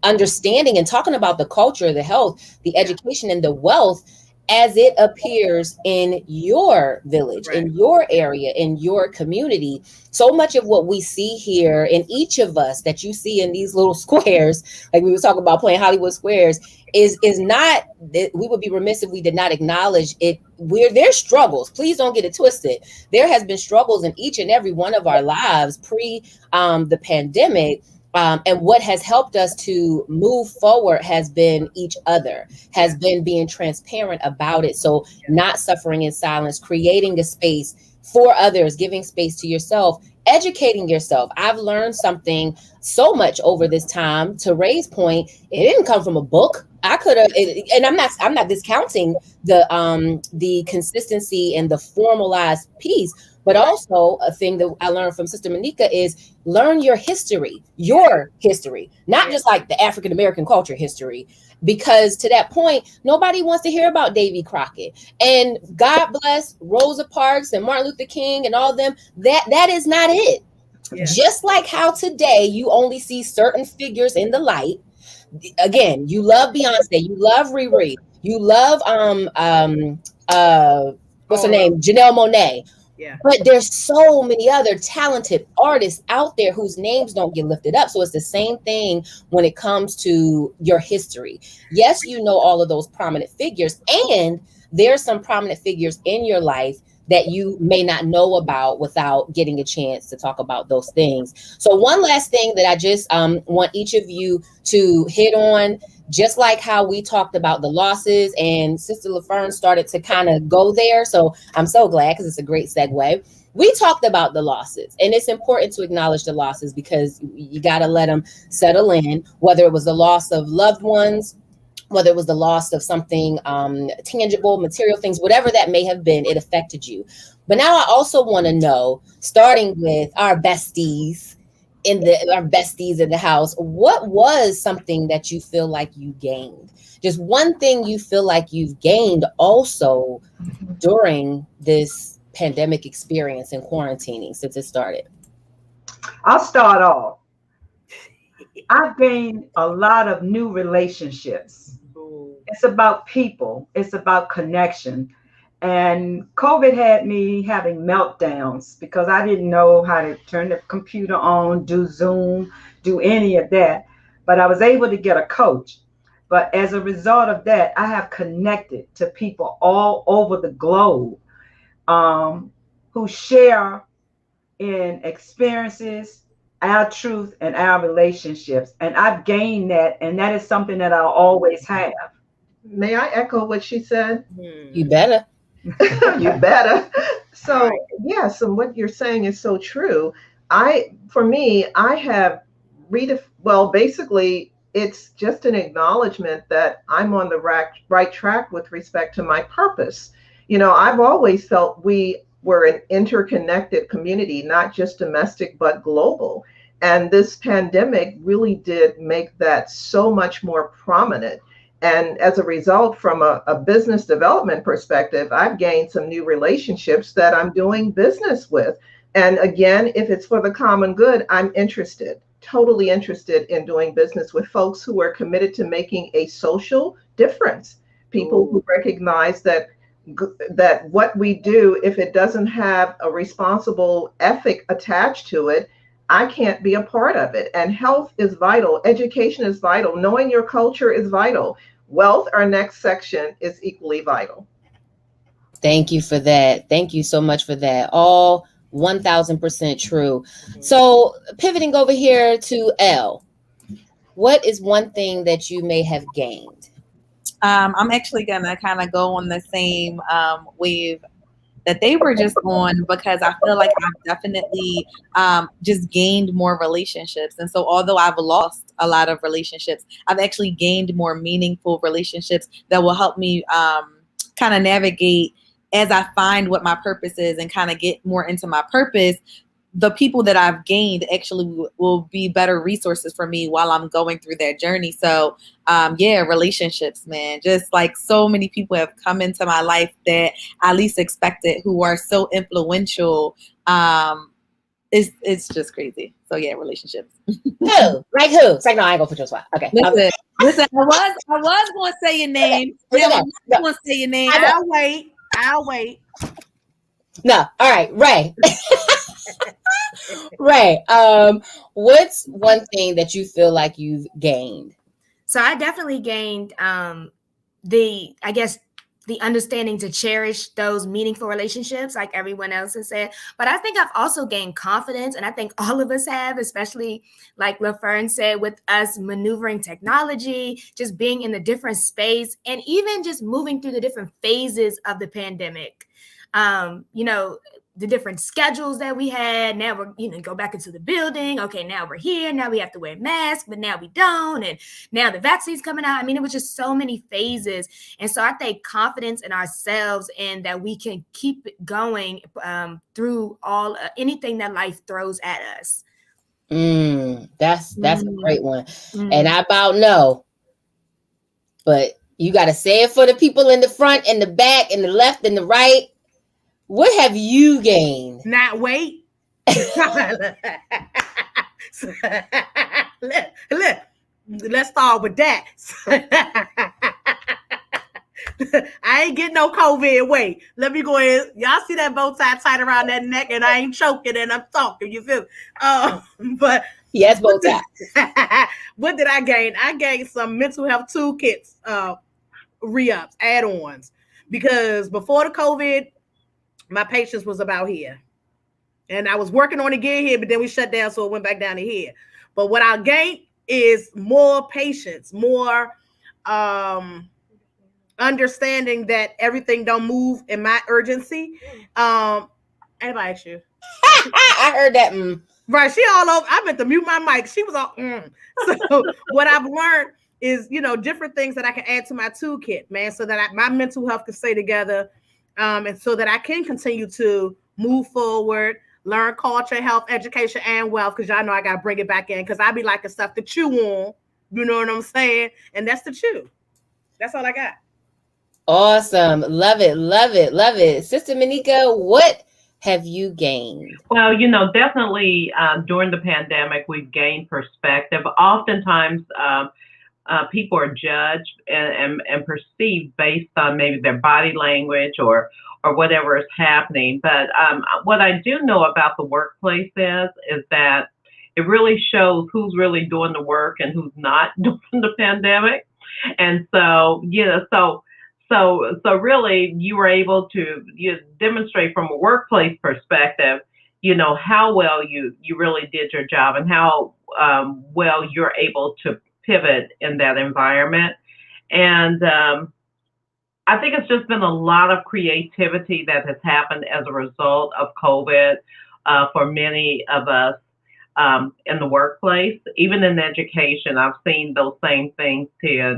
understanding and talking about the culture, the health, the education, and the wealth as it appears in your village, Right. in your area, in your community. So much of what we see here in each of us that you see in these little squares, like we were talking about playing Hollywood squares, is not that we would be remiss if we did not acknowledge it. There's struggles. Please don't get it twisted. There has been struggles in each and every one of our lives pre the pandemic. And what has helped us to move forward has been each other, has been being transparent about it. So not suffering in silence, creating a space for others, giving space to yourself, educating yourself. I've learned something so much over this time. To Ray's point, it didn't come from a book. I could have, and I'm not discounting the consistency and the formalized piece, but also a thing that I learned from Sister Monica is learn your history, not just like the African American culture history. Because to that point, nobody wants to hear about Davy Crockett. And God bless Rosa Parks and Martin Luther King and all of them. That is not it. Yeah. Just like how today you only see certain figures in the light. Again, you love Beyonce, you love Riri, you love what's her All of name? Janelle Monáe. yeah. But there's so many other talented artists out there whose names don't get lifted up. So it's the same thing when it comes to your history. Yes, you know all of those prominent figures, and there's some prominent figures in your life that you may not know about without getting a chance to talk about those things. So one last thing that I just want each of you to hit on, just like how we talked about the losses and Sister LaFern started to kind of go there. So I'm so glad because it's a great segue. We talked about the losses, and it's important to acknowledge the losses because you got to let them settle in, whether it was the loss of loved ones, whether it was the loss of something tangible, material things, whatever that may have been, it affected you. But now I also want to know, starting with our besties in the house, what was something that you feel like you gained? Just one thing you feel like you've gained also during this pandemic experience and quarantining since it started. I'll start off. I've gained a lot of new relationships. Ooh. It's about people, it's about connection. And COVID had me having meltdowns because I didn't know how to turn the computer on, do Zoom, do any of that. But I was able to get a coach. But as a result of that, I have connected to people all over the globe, who share in experiences, our truth, and our relationships. And I've gained that, and that is something that I'll always have. May I echo what she said? You Hmm. better. You better. All So right. yes, and what you're saying is so true. For me, I have well, basically, it's just an acknowledgement that I'm on the right track with respect to my purpose. I've always felt we were an interconnected community, not just domestic, but global. And this pandemic really did make that so much more prominent. And as a result, from a business development perspective, I've gained some new relationships that I'm doing business with. And again, if it's for the common good, I'm interested, totally interested in doing business with folks who are committed to making a social difference. People Ooh. who recognize that what we do, if it doesn't have a responsible ethic attached to it, I can't be a part of it. And health is vital. Education is vital. Knowing your culture is vital. Wealth, our next section, is equally vital. Thank you for that. Thank you so much for that. All 1000% true. Mhm. So, pivoting over here to L, what is one thing that you may have gained? I'm actually gonna kind of go on the same wave that they were just on, because I feel like I've definitely just gained more relationships. And so, although I've lost a lot of relationships, I've actually gained more meaningful relationships that will help me kind of navigate as I find what my purpose is and kind of get more into my purpose. The people that I've gained actually will be better resources for me while I'm going through that journey. So, yeah, relationships, man. Just like so many people have come into my life that I least expected, who are so influential. It's just crazy. So yeah, relationships. Who? Like who? It's like, no, I ain't gonna put you on spot. Okay. Listen. I was going to say your name. It's Now okay. I'm No, not going to say your name. I know. I'll wait. I'll wait. No. All right. Ray. Ray. What's one thing that you feel like you've gained? So I definitely gained I guess the understanding to cherish those meaningful relationships, like everyone else has said. But I think I've also gained confidence, and I think all of us have, especially like LaFern said, with us maneuvering technology, just being in the different space, and even just moving through the different phases of the pandemic. You know, the different schedules that we had. Now we're, go back into the building. Okay, now we're here. Now we have to wear masks, but now we don't. And now the vaccine's coming out. I mean, it was just so many phases. And so I think confidence in ourselves and that we can keep it going through all anything that life throws at us. That's a Mm, great one. And mm. I about know, but you got to say it for the people in the front and the back and the left and the right. What have you gained? Not wait. Look, let's start with that. I ain't getting no COVID. Wait, let me go ahead. Y'all see that bow tie tied around that neck, and I ain't choking and I'm talking. You feel? But Yes, what bow tie. did, what did I gain? I gained some mental health toolkits, re-ups, add-ons, because before the COVID, my patience was about here. And I was working on it again here, but then we shut down, so it went back down to here. But what I gained is more patience, more understanding that everything don't move in my urgency. Anybody ask you? I heard that. Right, she all over. I meant to mute my mic. She was all. So what I've learned is, different things that I can add to my toolkit, man, so that my mental health can stay together, and so that I can continue to move forward, learn culture, health, education, and wealth. Because y'all know I gotta bring it back in. Because I be liking stuff to chew on. You know what I'm saying? And that's the chew. That's all I got. Awesome. Love it. Love it. Love it. Sister Monica, what have you gained? Well, definitely during the pandemic, we've gained perspective. Oftentimes, people are judged and perceived based on maybe their body language or whatever is happening. But what I do know about the workplace is that it really shows who's really doing the work and who's not during the pandemic. And so, so really, you were able to demonstrate from a workplace perspective, how well you really did your job and how well you're able to pivot in that environment. And I think it's just been a lot of creativity that has happened as a result of COVID for many of us in the workplace, even in education. I've seen those same things, Tia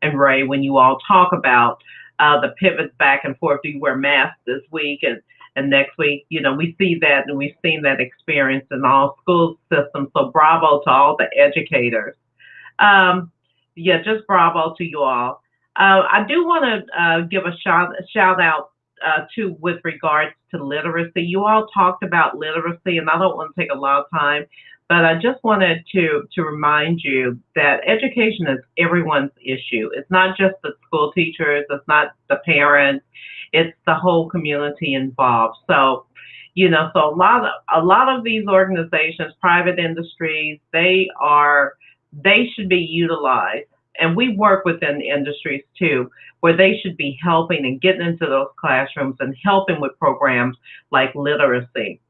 and Ray, when you all talk about the pivots back and forth. Do you wear masks this week and next week? We see that, and we've seen that experience in all school systems. So bravo to all the educators. Yeah, just bravo to you all. I do want to give a shout out to with regards to literacy. You all talked about literacy, and I don't want to take a lot of time, but I just wanted to remind you that education is everyone's issue. It's not just the school teachers, it's not the parents, it's the whole community involved. So, so a lot of these organizations, private industries, they should be utilized. And we work within industries too, where they should be helping and getting into those classrooms and helping with programs like literacy.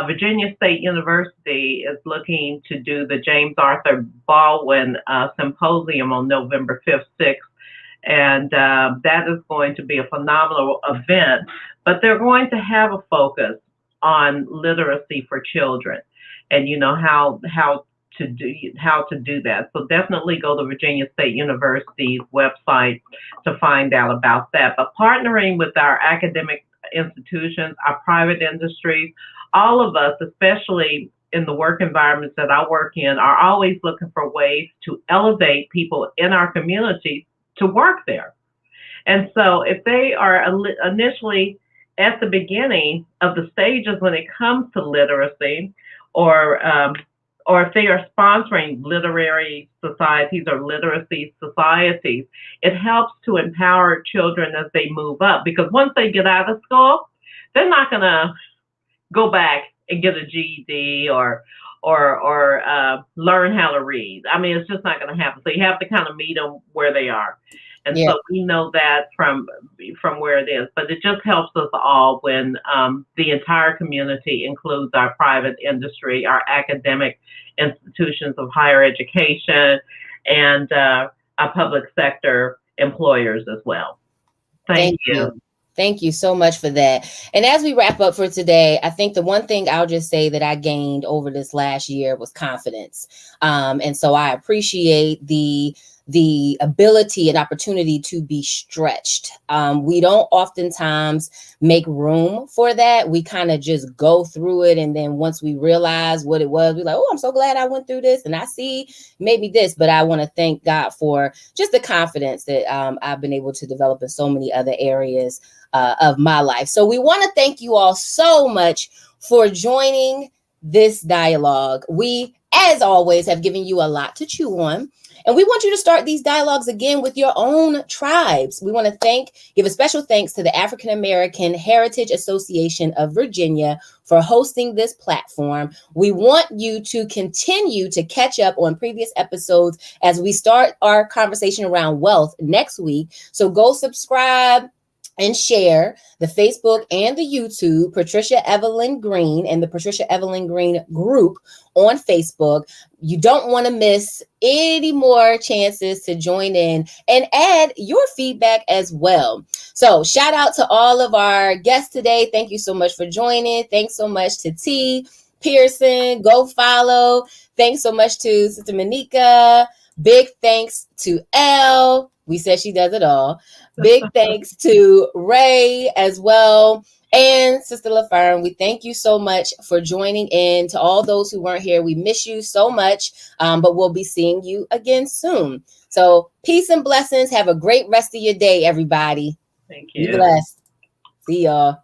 Virginia State University is looking to do the James Arthur Baldwin Symposium on November 5th, 6th. And that is going to be a phenomenal event. But they're going to have a focus on literacy for children and, how to do that. So definitely go to Virginia State University's website to find out about that. But partnering with our academic institutions, our private industries, all of us, especially in the work environments that I work in, are always looking for ways to elevate people in our community to work there. And so if they are initially at the beginning of the stages when it comes to literacy, or if they are sponsoring literary societies or literacy societies, it helps to empower children as they move up. Because once they get out of school, they're not going to go back and get a GED or learn how to read. I mean, it's just not going to happen. So you have to kind of meet them where they are. And Yeah. so we know that from where it is. But it just helps us all when the entire community includes our private industry, our academic institutions of higher education, and our public sector employers as well. Thank you. Thank you so much for that. And as we wrap up for today, I think the one thing I'll just say that I gained over this last year was confidence. And so I appreciate the ability and opportunity to be stretched. We don't oftentimes make room for that. We kind of just go through it. And then once we realize what it was, we're like, oh, I'm so glad I went through this. And I see maybe this, but I want to thank God for just the confidence that I've been able to develop in so many other areas of my life. So we want to thank you all so much for joining this dialogue. We, as always, have given you a lot to chew on. And we want you to start these dialogues again with your own tribes. We want to give a special thanks to the African American Heritage Association of Virginia for hosting this platform. We want you to continue to catch up on previous episodes as we start our conversation around wealth next week. So go subscribe and share the Facebook and the YouTube, Patricia Evelyn Green and the Patricia Evelyn Green group on Facebook. You don't want to miss any more chances to join in and add your feedback as well. So shout out to all of our guests today. Thank you so much for joining. Thanks so much to T. Pearson. Go follow. Thanks so much to Sister Monica. Big thanks to Elle. We said she does it all. Big thanks to Ray as well. And Sister LaFern, we thank you so much for joining in. To all those who weren't here, we miss you so much, but we'll be seeing you again soon. So peace and blessings. Have a great rest of your day, everybody. Thank you. Be blessed. See y'all.